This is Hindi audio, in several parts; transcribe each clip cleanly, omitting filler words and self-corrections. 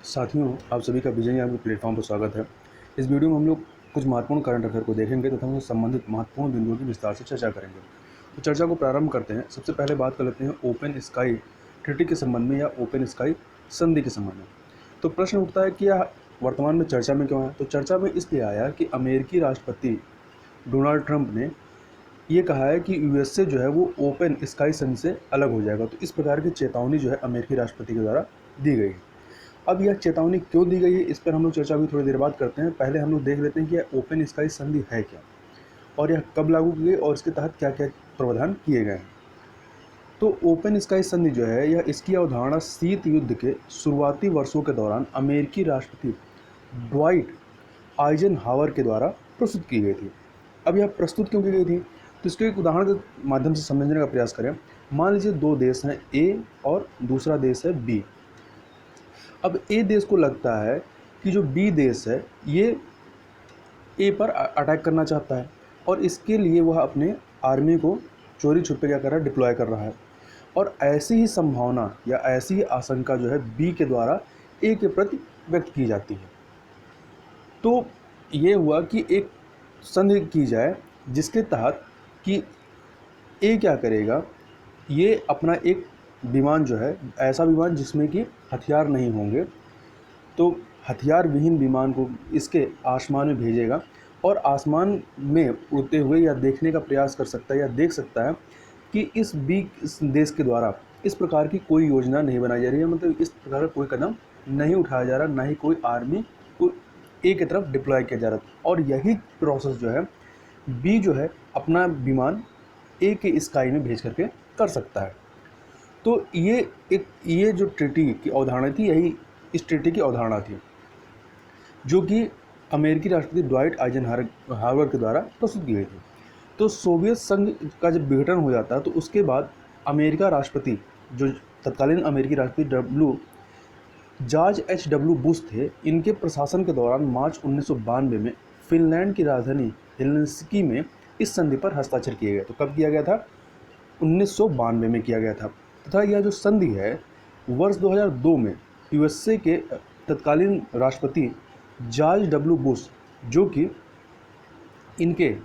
साथियों, आप सभी का विजन यान के प्लेटफॉर्म पर स्वागत है। इस वीडियो में हम लोग कुछ महत्वपूर्ण करंट अफेयर को देखेंगे तथा उनसे संबंधित महत्वपूर्ण बिंदुओं की विस्तार से चर्चा करेंगे। तो चर्चा को प्रारंभ करते हैं। सबसे पहले बात कर लेते हैं ओपन स्काई ट्रीटी के संबंध में या ओपन स्काई संधि के संबंध में। तो प्रश्न उठता है कि यह वर्तमान में चर्चा में क्यों है। तो चर्चा में इसलिए आया कि अमेरिकी राष्ट्रपति डोनाल्ड ट्रंप ने ये कहा है कि यूएसए जो है वो ओपन स्काई संधि से अलग हो जाएगा। तो इस प्रकार की चेतावनी जो है अमेरिकी राष्ट्रपति के द्वारा दी गई है। अब यह चेतावनी क्यों दी गई है, इस पर हम लोग चर्चा भी थोड़ी देर बाद करते हैं। पहले हम लोग देख लेते हैं कि यह ओपन स्काई संधि है क्या और यह कब लागू की गई और इसके तहत क्या क्या प्रावधान किए गए हैं। तो ओपन स्काई संधि जो है यह इसकी अवधारणा शीत युद्ध के शुरुआती वर्षों के दौरान अमेरिकी राष्ट्रपति ड्वाइट आइजनहावर के द्वारा प्रस्तुत की गई थी। अब यह प्रस्तुत क्यों की गई थी, तो इसको एक उदाहरण के माध्यम से समझने का प्रयास करें। मान लीजिए दो देश हैं, ए और दूसरा देश है बी। अब ए देश को लगता है कि जो बी देश है ये ए पर अटैक करना चाहता है और इसके लिए वह अपने आर्मी को चोरी छुपे क्या कर रहा है, डिप्लॉय कर रहा है। और ऐसी ही संभावना या ऐसी ही आशंका जो है बी के द्वारा ए के प्रति व्यक्त की जाती है। तो ये हुआ कि एक संधि की जाए जिसके तहत कि ए क्या करेगा, ये अपना एक विमान जो है, ऐसा विमान जिसमें कि हथियार नहीं होंगे, तो हथियार विहीन विमान को इसके आसमान में भेजेगा और आसमान में उड़ते हुए या देखने का प्रयास कर सकता है या देख सकता है कि इस देश के द्वारा इस प्रकार की कोई योजना नहीं बनाई जा रही है, मतलब इस प्रकार का कोई कदम नहीं उठाया जा रहा, ना ही कोई आर्मी को ए की तरफ डिप्लॉय किया जा रहा। और यही प्रोसेस जो है बी जो है अपना विमान ए के स्काई में भेज करके कर सकता है। तो ये जो ट्रीटी की अवधारणा थी, यही इस ट्रीटी की अवधारणा थी जो कि अमेरिकी राष्ट्रपति ड्वाइट आइजनहावर के द्वारा प्रस्तुत की गई थी। तो सोवियत संघ का जब विघटन हो जाता है तो उसके बाद अमेरिका राष्ट्रपति जो तत्कालीन अमेरिकी राष्ट्रपति जॉर्ज एच.डब्ल्यू. बुश थे, इनके प्रशासन के दौरान मार्च 1992 में फिनलैंड की राजधानी हेलसिंकी में इस संधि पर हस्ताक्षर किए गए। तो कब किया गया था? 1992 में किया गया था। तथा यह जो संधि है वर्ष 2002 में यूएसए के तत्कालीन राष्ट्रपति जॉर्ज डब्ल्यू बुश, जो कि इनके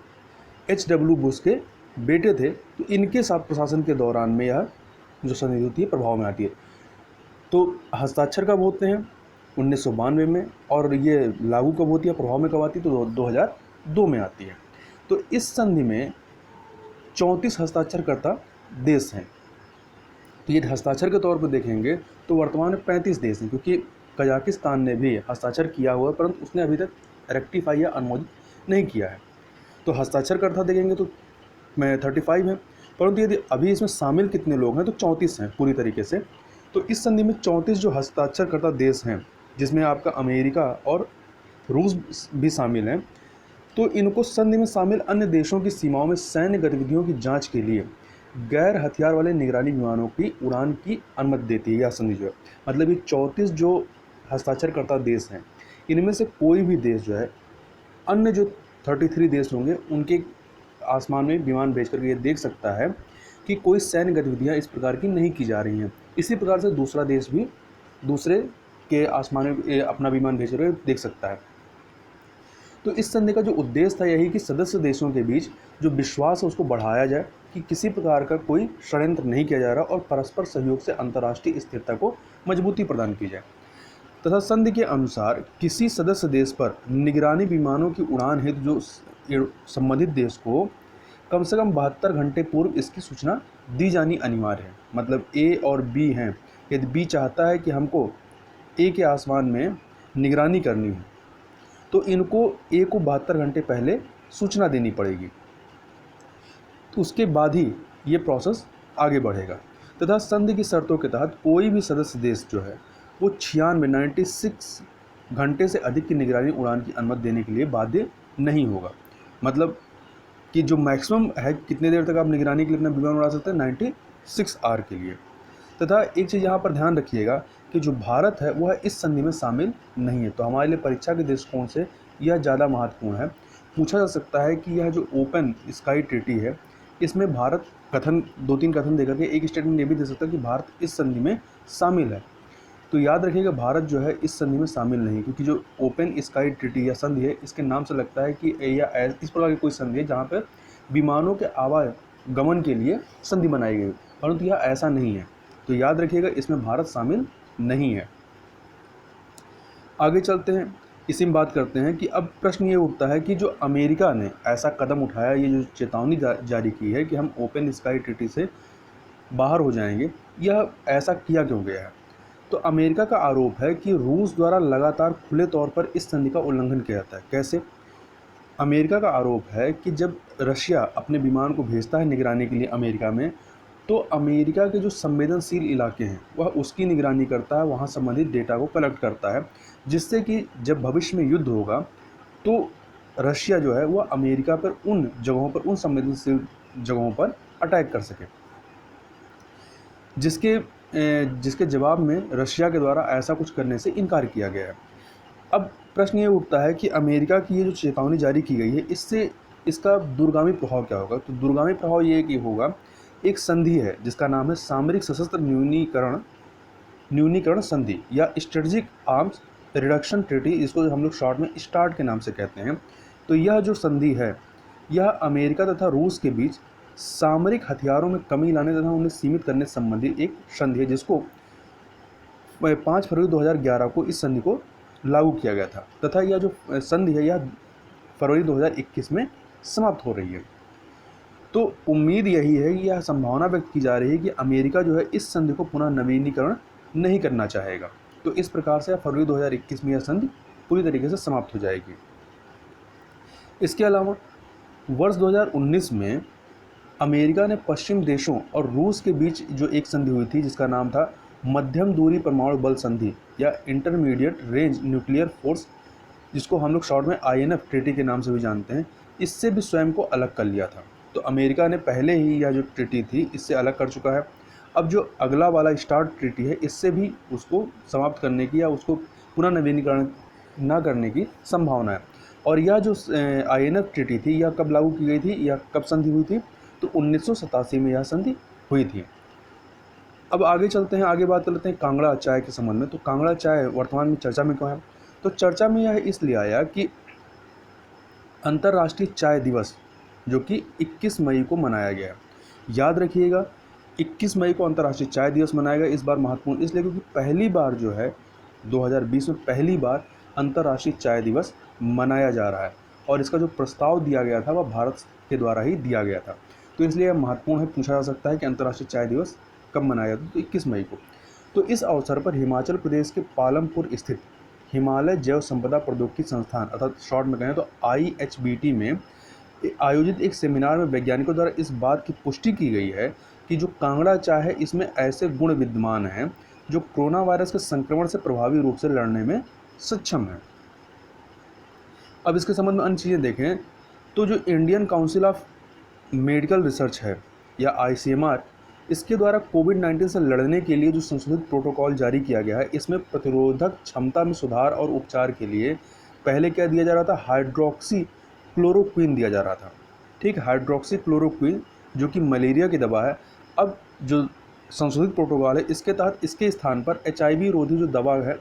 एच.डब्ल्यू. बुश के बेटे थे, तो इनके साथ प्रशासन के दौरान में यह जो संधि होती है प्रभाव में आती है। तो हस्ताक्षर कब होते हैं? 1992 में। और ये लागू कब होती है, प्रभाव में कब आती है? तो 2002 में आती है। तो इस संधि में 34 हस्ताक्षरकर्ता देश हैं। तो ये हस्ताक्षर के तौर पर देखेंगे तो वर्तमान में 35 देश हैं, क्योंकि कजाकिस्तान ने भी हस्ताक्षर किया हुआ है परंतु उसने अभी तक रेक्टिफाई या अनुमोदित नहीं किया है। तो हस्ताक्षरकर्ता देखेंगे तो 35 हैं, परंतु यदि अभी इसमें शामिल कितने लोग हैं तो 34 हैं पूरी तरीके से। तो इस संधि में 34 जो हस्ताक्षरकर्ता देश हैं, जिसमें आपका अमेरिका और रूस भी शामिल हैं, तो इनको संधि में शामिल अन्य देशों की सीमाओं में सैन्य गतिविधियों की जांच के लिए गैर हथियार वाले निगरानी विमानों की उड़ान की अनुमति देती है यह संधि जो है। मतलब ये 34 जो हस्ताक्षरकर्ता देश हैं, इनमें से कोई भी देश जो है अन्य जो 33 देश होंगे उनके आसमान में विमान भेज करके ये देख सकता है कि कोई सैन्य गतिविधियां इस प्रकार की नहीं की जा रही हैं। इसी प्रकार से दूसरा देश भी दूसरे के आसमान में अपना विमान भेज करके देख सकता है। तो इस संधि का जो उद्देश्य था यही कि सदस्य देशों के बीच जो विश्वास है उसको बढ़ाया जाए कि किसी प्रकार का कोई षड्यंत्र नहीं किया जा रहा और परस्पर सहयोग से अंतर्राष्ट्रीय स्थिरता को मजबूती प्रदान की जाए। तथा संधि के अनुसार किसी सदस्य देश पर निगरानी विमानों की उड़ान हेतु जो संबंधित देश को कम से कम 72 घंटे पूर्व इसकी सूचना दी जानी अनिवार्य है। मतलब ए और बी हैं, यदि बी चाहता है कि हमको ए के आसमान में निगरानी करनी है तो इनको ए को 72 घंटे पहले सूचना देनी पड़ेगी, तो उसके बाद ही ये प्रोसेस आगे बढ़ेगा। तथा संधि की शर्तों के तहत कोई भी सदस्य देश जो है वो 96 घंटे से अधिक की निगरानी उड़ान की अनुमति देने के लिए बाध्य नहीं होगा। मतलब कि जो मैक्सिमम है कितने देर तक आप निगरानी के लिए अपना विमान उड़ा सकते हैं, 96 आवर के लिए। तथा एक चीज़ यहाँ पर ध्यान रखिएगा कि जो भारत है वह इस संधि में शामिल नहीं है। तो हमारे लिए परीक्षा के दृष्टिकोण से यह ज़्यादा महत्वपूर्ण है। पूछा जा सकता है कि यह जो ओपन स्काई ट्रीटी है इसमें भारत कथन 2-3 कथन देकर के एक स्टेटमेंट ये भी दे सकता है कि भारत इस संधि में शामिल है। तो याद रखिएगा भारत जो है इस संधि में शामिल नहीं, क्योंकि जो ओपन स्काई ट्रीटी या संधि है इसके नाम से लगता है कि या इस प्रकार की कोई संधि है जहाँ पर विमानों के आवागमन के लिए संधि बनाई गई, परंतु यह ऐसा नहीं है। तो याद रखिएगा इसमें भारत शामिल नहीं है। आगे चलते हैं, इसी में बात करते हैं कि अब प्रश्न ये उठता है कि जो अमेरिका ने ऐसा कदम उठाया, ये जो चेतावनी जारी की है कि हम ओपन स्काई ट्रीटी से बाहर हो जाएंगे, यह ऐसा किया क्यों गया है? तो अमेरिका का आरोप है कि रूस द्वारा लगातार खुले तौर पर इस संधि का उल्लंघन किया जाता है। कैसे? अमेरिका का आरोप है कि जब रशिया अपने विमान को भेजता है निगरानी के लिए अमेरिका में, तो अमेरिका के जो संवेदनशील इलाके हैं वह उसकी निगरानी करता है, वहाँ संबंधित डेटा को कलेक्ट करता है, जिससे कि जब भविष्य में युद्ध होगा तो रशिया जो है वह अमेरिका पर उन जगहों पर, उन संवेदनशील जगहों पर अटैक कर सके, जिसके जवाब में रशिया के द्वारा ऐसा कुछ करने से इनकार किया गया है। अब प्रश्न ये उठता है कि अमेरिका की ये जो चेतावनी जारी की गई है, इससे इसका दूरगामी प्रभाव क्या होगा? तो दूरगामी प्रभाव ये कि होगा, एक संधि है जिसका नाम है सामरिक सशस्त्र न्यूनीकरण संधि या स्ट्रेटजिक आर्म्स रिडक्शन ट्रीटी, इसको हम लोग शॉर्ट में स्टार्ट के नाम से कहते हैं। तो यह जो संधि है यह अमेरिका तथा रूस के बीच सामरिक हथियारों में कमी लाने तथा उन्हें सीमित करने संबंधी एक संधि है, जिसको 5 फरवरी 2011 को इस संधि को लागू किया गया था, तथा यह जो संधि है यह फरवरी 2021 में समाप्त हो रही है। तो उम्मीद यही है कि यह संभावना व्यक्त की जा रही है कि अमेरिका जो है इस संधि को पुनः नवीनीकरण नहीं करना चाहेगा। तो इस प्रकार से फरवरी 2021 में यह संधि पूरी तरीके से समाप्त हो जाएगी। इसके अलावा वर्ष 2019 में अमेरिका ने पश्चिम देशों और रूस के बीच जो एक संधि हुई थी जिसका नाम था मध्यम दूरी परमाणु बल संधि या इंटरमीडिएट रेंज न्यूक्लियर फोर्स, जिसको हम लोग शॉर्ट में INF ट्रीटी के नाम से भी जानते हैं, इससे भी स्वयं को अलग कर लिया था। तो अमेरिका ने पहले ही यह जो ट्रीटी थी इससे अलग कर चुका है। अब जो अगला वाला स्टार्ट ट्रीटी है इससे भी उसको समाप्त करने की या उसको पुनः नवीनीकरण न करने की संभावना है। और यह जो INF ट्रीटी थी यह कब लागू की गई थी या कब संधि हुई थी? तो 1987 में यह संधि हुई थी। अब आगे चलते हैं, आगे बात कर लेते हैं कांगड़ा चाय के संबंध में। तो कांगड़ा चाय वर्तमान में चर्चा में क्यों है? तो चर्चा में यह इसलिए आया कि अंतर्राष्ट्रीय चाय दिवस जो कि 21 मई को मनाया गया है। याद रखिएगा 21 मई को अंतर्राष्ट्रीय चाय दिवस मनाया गया। इस बार महत्वपूर्ण इसलिए क्योंकि पहली बार जो है 2020 में पहली बार अंतर्राष्ट्रीय चाय दिवस मनाया जा रहा है, और इसका जो प्रस्ताव दिया गया था वह भारत के द्वारा ही दिया गया था। तो इसलिए यह महत्वपूर्ण है, पूछा जा सकता है कि अंतर्राष्ट्रीय चाय दिवस कब मनाया था? तो 21 मई को। तो इस अवसर पर हिमाचल प्रदेश के पालमपुर स्थित हिमालय जैव संपदा प्रौद्योगिकी संस्थान अर्थात शॉर्ट में कहें तो IHBT में आयोजित एक सेमिनार में वैज्ञानिकों द्वारा इस बात की पुष्टि की गई है कि जो कांगड़ा चाय है इसमें ऐसे गुण विद्यमान हैं जो कोरोना वायरस के संक्रमण से प्रभावी रूप से लड़ने में सक्षम है। अब इसके संबंध में अन्य चीज़ें देखें तो जो Indian council of medical research है या ICMR, इसके द्वारा कोविड-19 से लड़ने के लिए जो संशोधित प्रोटोकॉल जारी किया गया है इसमें प्रतिरोधक क्षमता में सुधार और उपचार के लिए पहले क्या दिया जा रहा था? हाइड्रोक्सी क्लोरोक्विन दिया जा रहा था। ठीक, हाइड्रोक्सी क्लोरोक्विन जो कि मलेरिया की दवा है। अब जो संशोधित प्रोटोकॉल है इसके तहत इसके स्थान पर HIV रोधी जो दवा है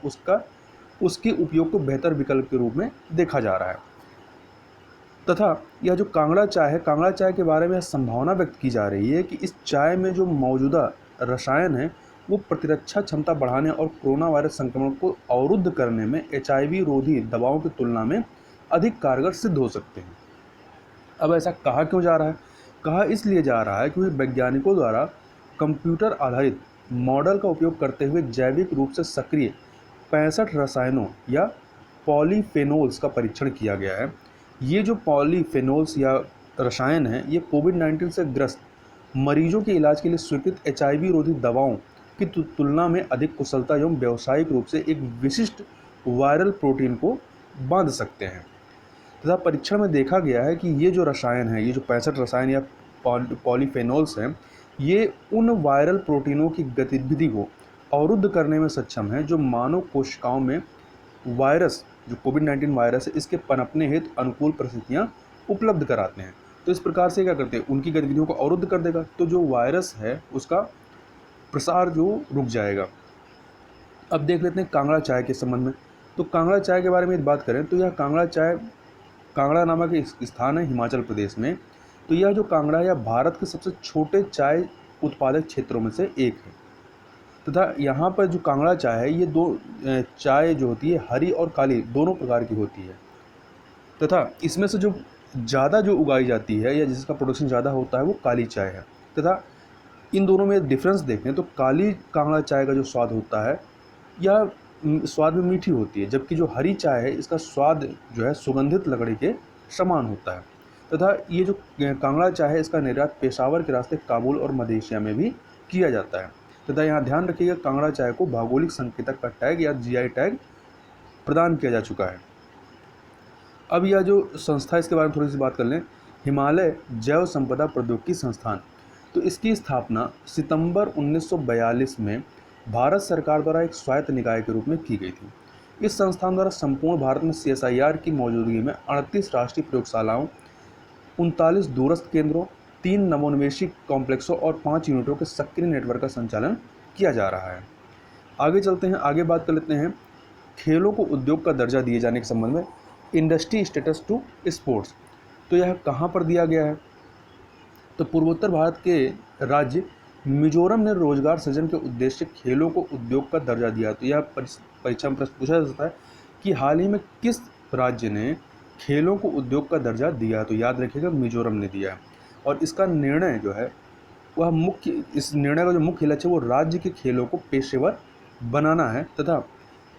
उसके उपयोग को बेहतर विकल्प के रूप में देखा जा रहा है। तथा यह जो कांगड़ा चाय है, कांगड़ा चाय के बारे में यह संभावना व्यक्त की जा रही है कि इस चाय में जो मौजूदा रसायन है वो प्रतिरक्षा क्षमता बढ़ाने और कोरोना वायरस संक्रमण को अवरुद्ध करने में HIV रोधी दवाओं की तुलना में अधिक कारगर सिद्ध हो सकते हैं। अब ऐसा कहा क्यों जा रहा है? कहा इसलिए जा रहा है क्योंकि वैज्ञानिकों द्वारा कंप्यूटर आधारित मॉडल का उपयोग करते हुए जैविक रूप से सक्रिय 65 रसायनों या पॉलीफेनोल्स का परीक्षण किया गया है। ये जो पॉलीफेनोल्स या रसायन हैं ये कोविड-19 से ग्रस्त मरीजों के इलाज के लिए स्वीकृत HIV रोधी दवाओं की तुलना में अधिक कुशलता एवं व्यावसायिक रूप से एक विशिष्ट वायरल प्रोटीन को बांध सकते हैं। तथा परीक्षण में देखा गया है कि ये जो रसायन है, ये जो 65 रसायन या पॉलीफेनोल्स हैं, ये उन वायरल प्रोटीनों की गतिविधि को अवरुद्ध करने में सक्षम है जो मानव कोशिकाओं में वायरस, जो कोविड-19 वायरस है, इसके पनपने हेतु अनुकूल परिस्थितियाँ उपलब्ध कराते हैं। तो इस प्रकार से क्या करते हैं, उनकी गतिविधियों को अवरुद्ध कर देगा, तो जो वायरस है उसका प्रसार जो रुक जाएगा। अब देख लेते हैं कांगड़ा चाय के संबंध में। तो कांगड़ा चाय के बारे में यदि बात करें तो यह कांगड़ा चाय, कांगड़ा नामक एक स्थान है हिमाचल प्रदेश में। तो यह जो कांगड़ा है, यह भारत के सबसे छोटे चाय उत्पादक क्षेत्रों में से एक है। तथा यहाँ पर जो कांगड़ा चाय है, ये दो चाय जो होती है हरी और काली दोनों प्रकार की होती है। तथा इसमें से जो ज़्यादा जो उगाई जाती है या जिसका प्रोडक्शन ज़्यादा होता है वो काली चाय है। तथा इन दोनों में डिफरेंस देखें तो काली कांगड़ा चाय का जो स्वाद होता है यह स्वाद में मीठी होती है, जबकि जो हरी चाय है इसका स्वाद जो है सुगंधित लकड़ी के समान होता है। तथा ये जो कांगड़ा चाय है इसका निर्यात पेशावर के रास्ते काबुल और मलेशिया में भी किया जाता है। तथा यहाँ ध्यान रखिएगा, कांगड़ा चाय को भौगोलिक संकेतक का टैग या जीआई टैग प्रदान किया जा चुका है। अब यह जो संस्था, इसके बारे में थोड़ी सी बात कर लें। हिमालय जैव संपदा प्रौद्योगिकी संस्थान, तो इसकी स्थापना सितंबर 1942 में भारत सरकार द्वारा एक स्वायत्त निकाय के रूप में की गई थी। इस संस्थान द्वारा संपूर्ण भारत में CSIR की मौजूदगी में 38 राष्ट्रीय प्रयोगशालाओं, 39 दूरस्थ केंद्रों, 3 नवोन्मेषी कॉम्प्लेक्सों और 5 यूनिटों के सक्रिय नेटवर्क का संचालन किया जा रहा है। आगे चलते हैं, आगे बात कर लेते हैं खेलों को उद्योग का दर्जा दिए जाने के संबंध में। इंडस्ट्री स्टेटस टू स्पोर्ट्स, तो यह कहाँ पर दिया गया है? तो पूर्वोत्तर भारत के राज्य मिजोरम ने रोजगार सृजन के उद्देश्य से खेलों को उद्योग का दर्जा दिया। तो यह परीक्षा में प्रश्न पूछा जा सकता है कि हाल ही में किस राज्य ने खेलों को उद्योग का दर्जा दिया? तो याद रखिएगा मिजोरम ने दिया है। और इसका निर्णय जो है वह इस निर्णय का जो मुख्य लक्ष्य है वो राज्य के खेलों को पेशेवर बनाना है। तथा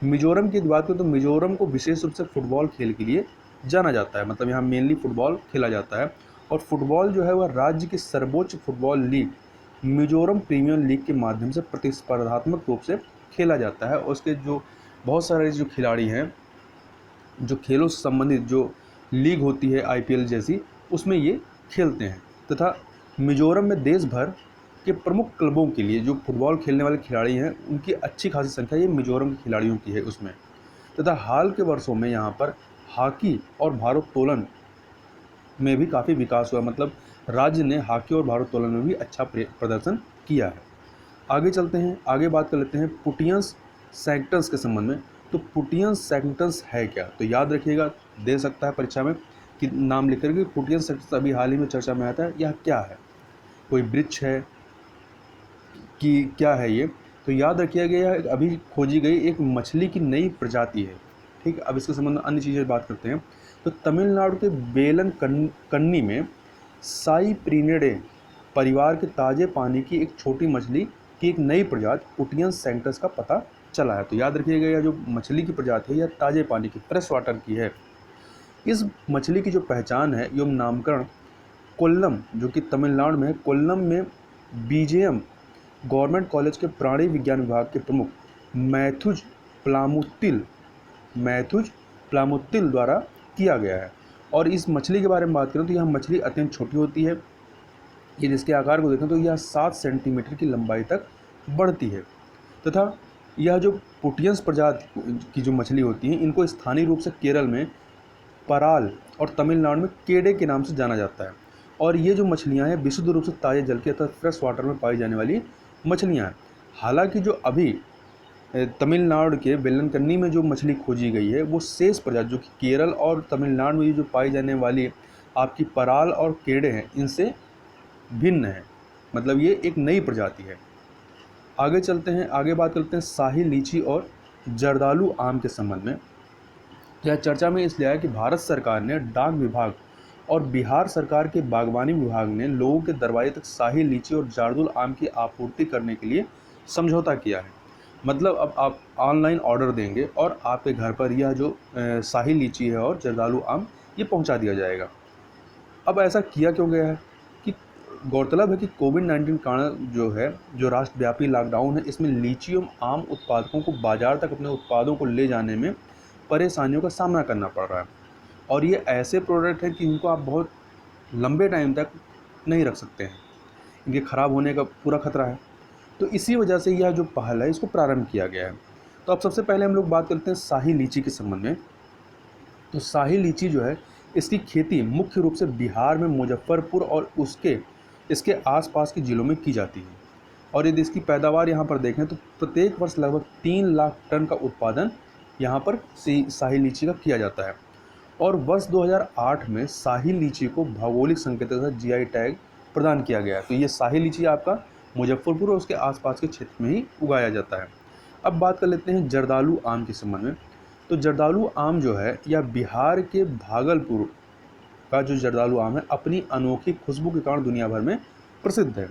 मिजोरम की बात करें तो मिजोरम को विशेष रूप से फुटबॉल खेल के लिए जाना जाता है। मतलब यहाँ मेनली फुटबॉल खेला जाता है और फुटबॉल जो है वह राज्य की सर्वोच्च football league Mizoram premier league के माध्यम से प्रतिस्पर्धात्मक रूप से खेला जाता है। और उसके जो बहुत सारे जो खिलाड़ी हैं, जो खेलों से संबंधित जो लीग होती है IPL जैसी, उसमें ये खेलते हैं। तथा मिजोरम में देश भर के प्रमुख क्लबों के लिए जो फुटबॉल खेलने वाले खिलाड़ी हैं उनकी अच्छी खासी संख्या ये मिजोरम के खिलाड़ियों की है उसमें। तथा हाल के वर्षों में यहाँ पर हॉकी और भारोत्तोलन में भी काफ़ी विकास हुआ। मतलब राज्य ने हॉकी और भारोत्तोलन में भी अच्छा प्रदर्शन किया है। आगे चलते हैं, आगे बात कर लेते हैं पुटियंस सैक्टन्स के संबंध में। तो पुटियंस सैक्टन्स है क्या? तो याद रखिएगा, दे सकता है परीक्षा में कि नाम लिख करके पुटियंस सैक्टन्स अभी हाल ही में चर्चा में आता है, यह क्या है? कोई वृक्ष है कि क्या है ये? तो याद रखिएगा यह अभी खोजी गई एक मछली की नई प्रजाति है। ठीक है, अब इसके संबंध में अन्य चीज़ें बात करते हैं। तो तमिलनाडु के बेलन कन्नी में साइप्रिनिडे परिवार के ताजे पानी की एक छोटी मछली की एक नई प्रजाति पुटियंस सैक्टन्स का पता चला है। तो याद रखिएगा यह जो मछली की प्रजाति है यह ताजे पानी की, फ्रेश वाटर की है। इस मछली की जो पहचान है एवं नामकरण कोल्लम, जो कि तमिलनाडु में है, कोल्लम में BJM गवर्नमेंट कॉलेज के प्राणी विज्ञान विभाग के प्रमुख मैथुज प्लामुत्तिल द्वारा किया गया है। और इस मछली के बारे में बात करें तो यह मछली अत्यंत छोटी होती है। ये जिसके आकार को देखें तो यह 7 सेंटीमीटर की लंबाई तक बढ़ती है। तथा यह जो पुटियंस प्रजाति की जो मछली होती है इनको स्थानीय रूप से केरल में पराल और तमिलनाडु में केडे के नाम से जाना जाता है। और ये जो मछलियाँ हैं विशुद्ध रूप से ताजे जल के अर्थात फ्रेश वाटर में पाई जाने वाली मछलियाँ हैं। हालांकि जो अभी तमिलनाडु के बेलनकन्नी में जो मछली खोजी गई है वो शेष प्रजाति जो कि केरल और तमिलनाडु में जो पाई जाने वाली आपकी पराल और केड़े हैं इनसे भिन्न है। मतलब ये एक नई प्रजाति है। आगे चलते हैं, आगे बात करते हैं शाही लीची और जर्दालू आम के संबंध में। यह चर्चा में इसलिए आया कि भारत सरकार ने डाक विभाग और बिहार सरकार के बागवानी विभाग ने लोगों के दरवाजे तक शाही लीची और जर्दालू आम की आपूर्ति करने के लिए समझौता किया है। मतलब अब आप ऑनलाइन ऑर्डर देंगे और आपके घर पर यह जो शाही लीची है और जर्दालू आम ये पहुंचा दिया जाएगा। अब ऐसा किया क्यों गया है कि गौरतलब है कि कोविड-19 कारण जो है, जो राष्ट्रव्यापी लॉकडाउन है, इसमें लीची एवं आम उत्पादकों को बाजार तक अपने उत्पादों को ले जाने में परेशानियों का सामना करना पड़ रहा है। और ये ऐसे प्रोडक्ट हैं कि इनको आप बहुत लंबे टाइम तक नहीं रख सकते हैं, इनके ख़राब होने का पूरा खतरा है। तो इसी वजह से यह जो पहल है इसको प्रारंभ किया गया है। तो अब सबसे पहले हम लोग बात करते हैं शाही लीची के संबंध में। तो शाही लीची जो है इसकी खेती मुख्य रूप से बिहार में मुजफ्फरपुर और इसके आसपास के ज़िलों में की जाती है। और यदि इसकी पैदावार यहाँ पर देखें तो प्रत्येक वर्ष लगभग 3 लाख टन का उत्पादन यहाँ पर शाही लीची का किया जाता है। और वर्ष 2008 में शाही लीची को भौगोलिक संकेत तथा जीआई टैग प्रदान किया गया। तो ये शाही लीची आपका मुजफ्फरपुर और उसके आसपास के क्षेत्र में ही उगाया जाता है। अब बात कर लेते हैं जर्दालू आम के संबंध में। तो जर्दालू आम जो है यह बिहार के भागलपुर का जो जर्दालू आम है अपनी अनोखी खुशबू के कारण दुनिया भर में प्रसिद्ध है।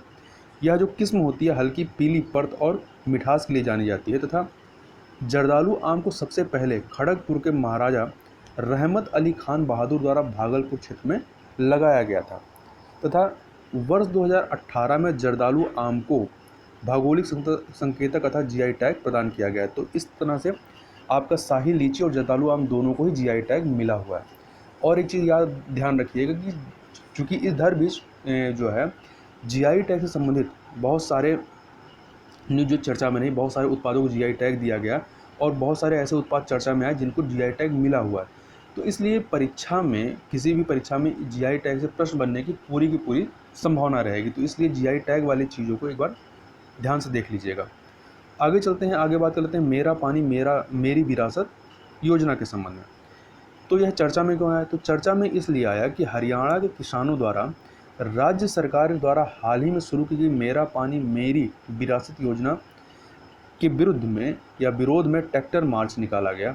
यह जो किस्म होती है हल्की पीली परत और मिठास के लिए जानी जाती है तथा जर्दालू आम को सबसे पहले खड़गपुर के महाराजा रहमत अली खान बहादुर द्वारा भागलपुर क्षेत्र में लगाया गया था तथा वर्ष 2018 में जर्दालू आम को भौगोलिक संकेतक तथा जीआई टैग प्रदान किया गया है। तो इस तरह से आपका शाही लीची और जर्दालू आम दोनों को ही जीआई टैग मिला हुआ है। और एक चीज़ याद ध्यान रखिएगा कि चूँकि इधर बीच जो है जीआई टैग से संबंधित बहुत सारे न्यूज जो चर्चा में नहीं, बहुत सारे उत्पादों को जीआई टैग दिया गया और बहुत सारे ऐसे उत्पाद चर्चा में आए जिनको जीआई टैग मिला हुआ है। तो इसलिए परीक्षा में, किसी भी परीक्षा में जीआई टैग से प्रश्न बनने की पूरी संभावना रहेगी। तो इसलिए जीआई टैग वाली चीज़ों को एक बार ध्यान से देख लीजिएगा। आगे चलते हैं, आगे बात कर लेते हैं मेरा पानी मेरी विरासत योजना के संबंध में। तो यह चर्चा में क्यों आया? तो चर्चा में इसलिए आया कि हरियाणा के किसानों द्वारा राज्य सरकार द्वारा हाल ही में शुरू की गई मेरा पानी मेरी विरासत योजना के विरोध में ट्रैक्टर मार्च निकाला गया।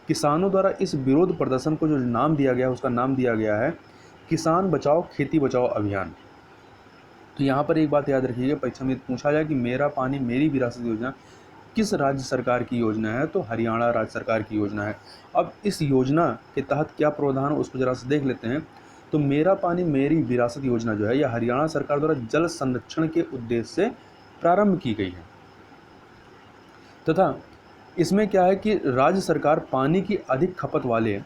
किसानों द्वारा इस विरोध प्रदर्शन को जो नाम दिया गया उसका नाम दिया गया है किसान बचाओ खेती बचाओ अभियान। तो यहाँ पर एक बात याद रखिएगा, परीक्षा में पूछा जाए कि मेरा पानी मेरी विरासत योजना किस राज्य सरकार की योजना है, तो हरियाणा राज्य सरकार की योजना है। अब इस योजना के तहत क्या प्रावधान है उसको जरा से देख लेते हैं। तो मेरा पानी मेरी विरासत योजना जो है यह हरियाणा सरकार द्वारा जल संरक्षण के उद्देश्य से प्रारंभ की गई है तथा इसमें क्या है कि राज्य सरकार पानी की अधिक खपत वाले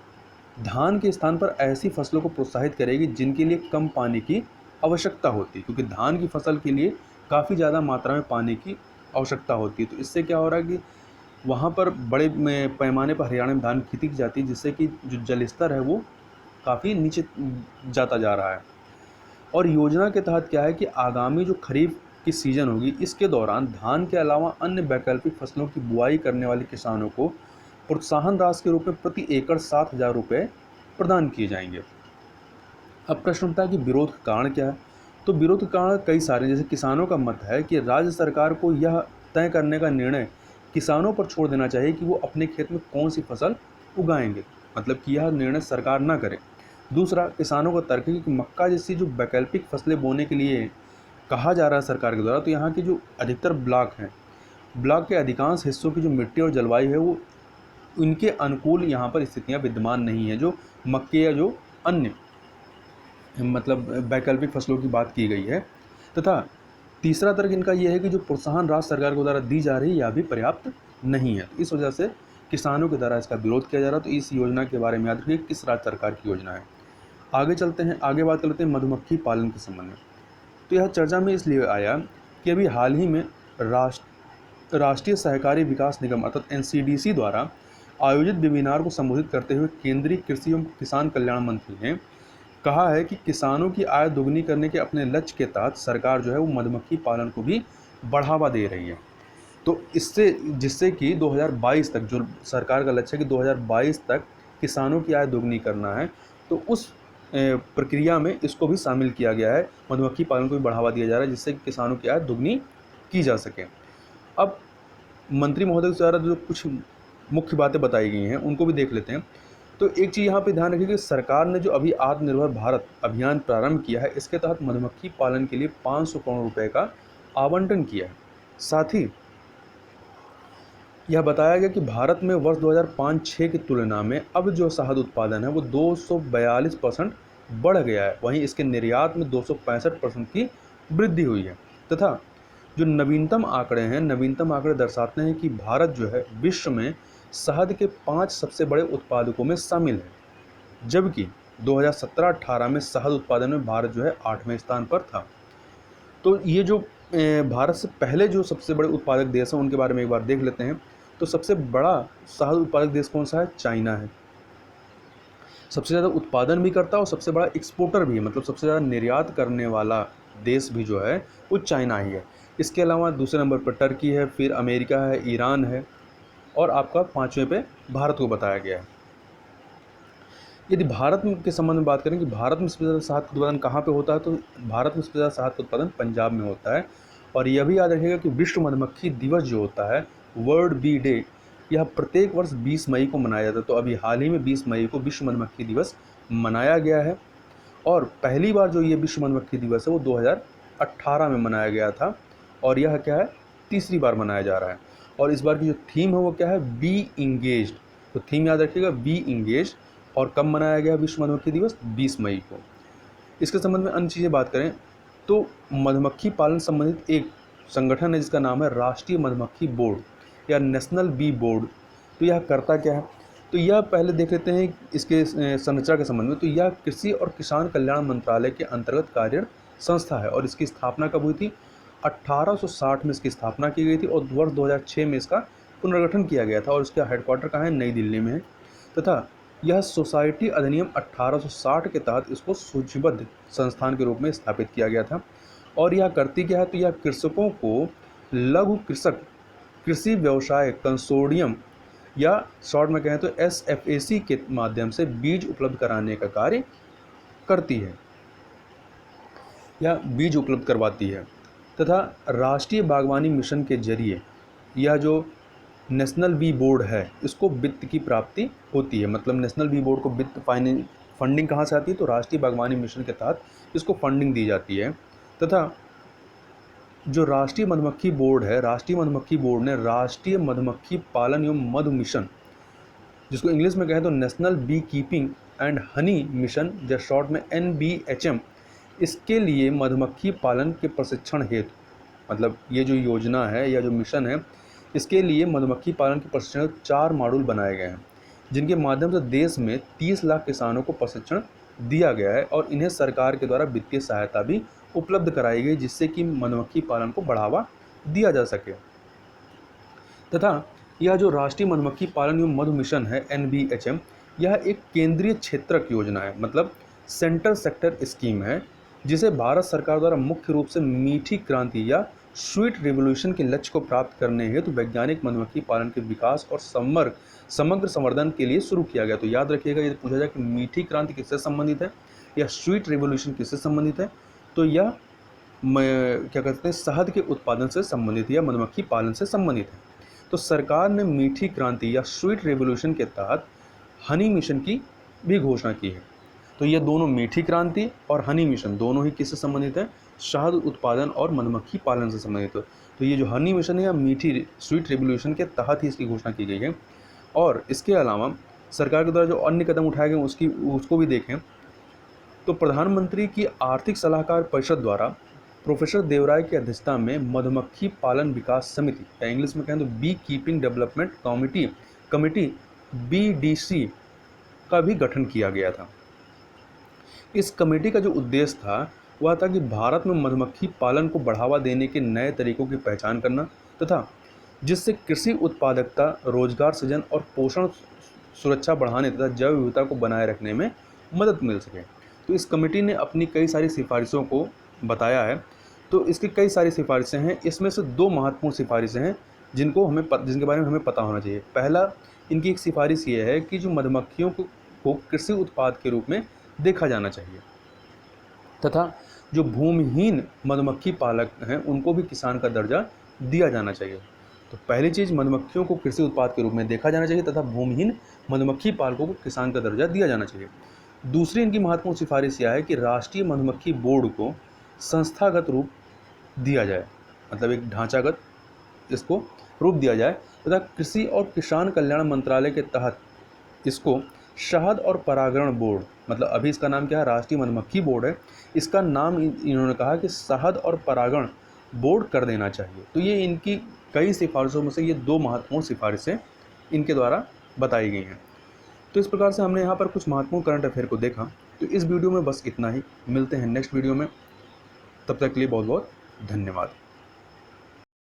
धान के स्थान पर ऐसी फसलों को प्रोत्साहित करेगी जिनके लिए कम पानी की आवश्यकता होती है, क्योंकि धान की फसल के लिए काफ़ी ज़्यादा मात्रा में पानी की आवश्यकता होती है। तो इससे क्या हो रहा है कि वहाँ पर बड़े पैमाने पर हरियाणा में धान खेती की जाती है, जिससे कि जो जल स्तर है वो काफ़ी नीचे जाता जा रहा है। और योजना के तहत क्या है कि आगामी जो खरीफ की सीज़न होगी इसके दौरान धान के अलावा अन्य वैकल्पिक फसलों की बुआई करने वाले किसानों को प्रोत्साहन राशि के रूप में प्रति एकड़ 7,000 रुपये प्रदान किए जाएंगे। अब प्रश्न उठता है कि विरोध का कारण क्या है? तो विरोध का कारण कई सारे, जैसे किसानों का मत है कि राज्य सरकार को यह तय करने का निर्णय किसानों पर छोड़ देना चाहिए कि वो अपने खेत में कौन सी फसल उगाएंगे, मतलब कि यह निर्णय सरकार ना करे। दूसरा, किसानों का तर्क है कि मक्का जैसी जो वैकल्पिक फसलें बोने के लिए कहा जा रहा है सरकार के द्वारा, तो यहाँ के जो अधिकतर ब्लॉक हैं, ब्लॉक के अधिकांश हिस्सों की जो मिट्टी और जलवायु है वो उनके अनुकूल यहाँ पर स्थितियाँ विद्यमान नहीं है जो मक्के या जो अन्य मतलब वैकल्पिक फसलों की बात की गई है। तथा तीसरा तर्क इनका यह है कि जो प्रोत्साहन राज्य सरकार के द्वारा दी जा रही है यह भी पर्याप्त नहीं है। तो इस वजह से किसानों के द्वारा इसका विरोध किया जा रहा है। तो इस योजना के बारे में याद रखिए किस राज्य सरकार की योजना है। आगे चलते हैं, आगे बात कर लेते हैं मधुमक्खी पालन के संबंध में। तो यह चर्चा में इसलिए आया कि अभी हाल ही में राष्ट्रीय सहकारी विकास निगम अर्थात NCDC द्वारा आयोजित वेबिनार को संबोधित करते हुए केंद्रीय कृषि एवं किसान कल्याण मंत्री ने कहा है कि किसानों की आय दोगुनी करने के अपने लक्ष्य के तहत सरकार जो है वो मधुमक्खी पालन को भी बढ़ावा दे रही है। तो जिससे कि 2022 तक जो सरकार का लक्ष्य है कि 2022 तक किसानों की आय दोगुनी करना है, तो उस प्रक्रिया में इसको भी शामिल किया गया है। मधुमक्खी पालन को भी बढ़ावा दिया जा रहा है जिससे कि किसानों की आय दोगुनी की जा सके। अब मंत्री महोदय द्वारा जो कुछ मुख्य बातें बताई गई हैं उनको भी देख लेते हैं। तो एक चीज़ यहाँ पे ध्यान रखिए कि सरकार ने जो अभी आत्मनिर्भर भारत अभियान प्रारंभ किया है इसके तहत मधुमक्खी पालन के लिए 500 करोड़ रुपए का आवंटन किया है। साथ ही यह बताया गया कि भारत में वर्ष 2005-06 की तुलना में अब जो शहद उत्पादन है वो 242% बढ़ गया है। वहीं इसके निर्यात में 265% की वृद्धि हुई है। तथा जो नवीनतम आंकड़े दर्शाते हैं कि भारत जो है विश्व में शहद के 5 सबसे बड़े उत्पादकों में शामिल है, जबकि 2017-18 में शहद उत्पादन में भारत जो है 8वें स्थान पर था। तो ये जो भारत से पहले जो सबसे बड़े उत्पादक देश हैं उनके बारे में एक बार देख लेते हैं। तो सबसे बड़ा शहद उत्पादक देश कौन सा है? चाइना है। सबसे ज़्यादा उत्पादन भी करता है और सबसे बड़ा एक्सपोर्टर भी है, मतलब सबसे ज़्यादा निर्यात करने वाला देश भी जो है वो चाइना ही है। इसके अलावा दूसरे नंबर पर टर्की है, फिर अमेरिका है, ईरान है, और आपका 5वें पे भारत को बताया गया है। यदि भारत के संबंध में बात करें कि भारत में सबसे ज़्यादा शहद का उत्पादन कहाँ पे होता है, तो भारत में सबसे ज़्यादा शहद का उत्पादन पंजाब में होता है। और यह भी याद रखिएगा कि विश्व मधुमक्खी दिवस जो होता है, वर्ल्ड बी डे, यह प्रत्येक वर्ष 20 मई को मनाया जाता है। तो अभी हाल ही में 20 मई को विश्व मधुमक्खी दिवस मनाया गया है, और पहली बार जो ये विश्व मधुमक्खी दिवस है वो 2018 में मनाया गया था, और यह क्या है, तीसरी बार मनाया जा रहा है। और इस बार की जो थीम है वो क्या है, बी इंगेज्ड। तो थीम याद रखिएगा, बी इंगेज्ड। और कब मनाया गया विश्व मधुमक्खी दिवस, 20 मई को। इसके संबंध में अन्य चीज़ें बात करें तो मधुमक्खी पालन संबंधित एक संगठन है जिसका नाम है राष्ट्रीय मधुमक्खी बोर्ड या नेशनल बी बोर्ड। तो यह करता क्या है, तो यह पहले देख लेते हैं इसके संरचना के संबंध में। तो यह कृषि और किसान कल्याण मंत्रालय के अंतर्गत कार्यरत संस्था है, और इसकी स्थापना कब हुई थी, 1860 में इसकी स्थापना की गई थी, और वर्ष 2006 में इसका पुनर्गठन किया गया था, और इसका हेडक्वार्टर कहाँ है, नई दिल्ली में है। तथा यह सोसाइटी अधिनियम 1860 के तहत इसको सूचीबद्ध संस्थान के रूप में स्थापित किया गया था। और यह करती क्या है, तो यह कृषकों को लघु कृषक कृषि व्यवसाय कंसोर्डियम या शॉर्ट में कहें तो SFAC के माध्यम से बीज उपलब्ध कराने का कार्य करती है या बीज उपलब्ध करवाती है। तथा राष्ट्रीय बागवानी मिशन के जरिए यह जो नेशनल बी बोर्ड है, इसको वित्त की प्राप्ति होती है। मतलब नेशनल बी बोर्ड को वित्त फंडिंग कहाँ से आती है, तो राष्ट्रीय बागवानी मिशन के तहत इसको फंडिंग दी जाती है। तथा जो राष्ट्रीय मधुमक्खी बोर्ड है, राष्ट्रीय मधुमक्खी बोर्ड ने राष्ट्रीय मधुमक्खी पालन एवं मधु मिशन, जिसको इंग्लिश में कहें तो national beekeeping and honey mission या शॉर्ट में NBHM, इसके लिए मधुमक्खी पालन के प्रशिक्षण हेतु, मतलब ये जो योजना है या जो मिशन है, इसके लिए मधुमक्खी पालन के प्रशिक्षण 4 मॉड्यूल बनाए गए हैं, जिनके माध्यम से देश में 30 लाख किसानों को प्रशिक्षण दिया गया है, और इन्हें सरकार के द्वारा वित्तीय सहायता भी उपलब्ध कराई गई, जिससे कि मधुमक्खी पालन को बढ़ावा दिया जा सके। तथा यह जो राष्ट्रीय मधुमक्खी पालन एवं मधु मिशन है NBHM, यह एक केंद्रीय क्षेत्रक योजना है, मतलब सेंट्रल सेक्टर स्कीम है, जिसे भारत सरकार द्वारा मुख्य रूप से मीठी क्रांति या स्वीट रिवोल्यूशन के लक्ष्य को प्राप्त करने हेतु वैज्ञानिक मधुमक्खी पालन के विकास और समग्र संवर्धन के लिए शुरू किया गया। तो याद रखिएगा, यदि पूछा जाए कि मीठी क्रांति किससे संबंधित है या स्वीट रिवोल्यूशन किससे संबंधित है, तो यह क्या कहते हैं, शहद के उत्पादन से संबंधित या मधुमक्खी पालन से संबंधित है। तो सरकार ने मीठी क्रांति या स्वीट रिवोल्यूशन के तहत हनी मिशन की भी घोषणा की है। तो ये दोनों, मीठी क्रांति और हनी मिशन, दोनों ही किससे संबंधित है, शहद उत्पादन और मधुमक्खी पालन से संबंधित है। तो ये जो हनी मिशन है या मीठी स्वीट रिवोल्यूशन के तहत ही इसकी घोषणा की गई है। और इसके अलावा सरकार के द्वारा जो अन्य कदम उठाए गए उसको भी देखें तो प्रधानमंत्री की आर्थिक सलाहकार परिषद द्वारा प्रोफेसर देवराय की अध्यक्षता में मधुमक्खी पालन विकास समिति या इंग्लिश में कहें तो beekeeping development committee BDC का भी गठन किया गया था। इस कमेटी का जो उद्देश्य था वह था कि भारत में मधुमक्खी पालन को बढ़ावा देने के नए तरीकों की पहचान करना तथा जिससे कृषि उत्पादकता, रोजगार सृजन और पोषण सुरक्षा बढ़ाने तथा जैव विविधता को बनाए रखने में मदद मिल सके। तो इस कमेटी ने अपनी कई सारी सिफारिशों को बताया है। तो इसकी कई सारी सिफारिशें हैं, इसमें से 2 महत्वपूर्ण सिफारिशें हैं जिनके बारे में हमें पता होना चाहिए। पहला, इनकी एक सिफारिश ये है कि जो मधुमक्खियों को कृषि उत्पाद के रूप में देखा जाना चाहिए तथा जो भूमिहीन मधुमक्खी पालक हैं उनको भी किसान का दर्जा दिया जाना चाहिए। तो पहली चीज़, मधुमक्खियों को कृषि उत्पाद के रूप में देखा जाना चाहिए तथा भूमिहीन मधुमक्खी पालकों को किसान का दर्जा दिया जाना चाहिए। दूसरी इनकी महत्वपूर्ण सिफारिश यह है कि राष्ट्रीय मधुमक्खी बोर्ड को संस्थागत रूप दिया जाए, मतलब एक ढांचागत इसको रूप दिया जाए तथा कृषि और किसान कल्याण मंत्रालय के तहत इसको शहद और परागण बोर्ड, मतलब अभी इसका नाम क्या है, राष्ट्रीय मधुमक्खी बोर्ड है, इसका नाम इन्होंने कहा कि शहद और परागण बोर्ड कर देना चाहिए। तो ये इनकी कई सिफारिशों में से ये 2 महत्वपूर्ण सिफारिशें इनके द्वारा बताई गई हैं। तो इस प्रकार से हमने यहाँ पर कुछ महत्वपूर्ण करंट अफेयर को देखा। तो इस वीडियो में बस इतना ही, मिलते हैं नेक्स्ट वीडियो में, तब तक के लिए बहुत बहुत धन्यवाद।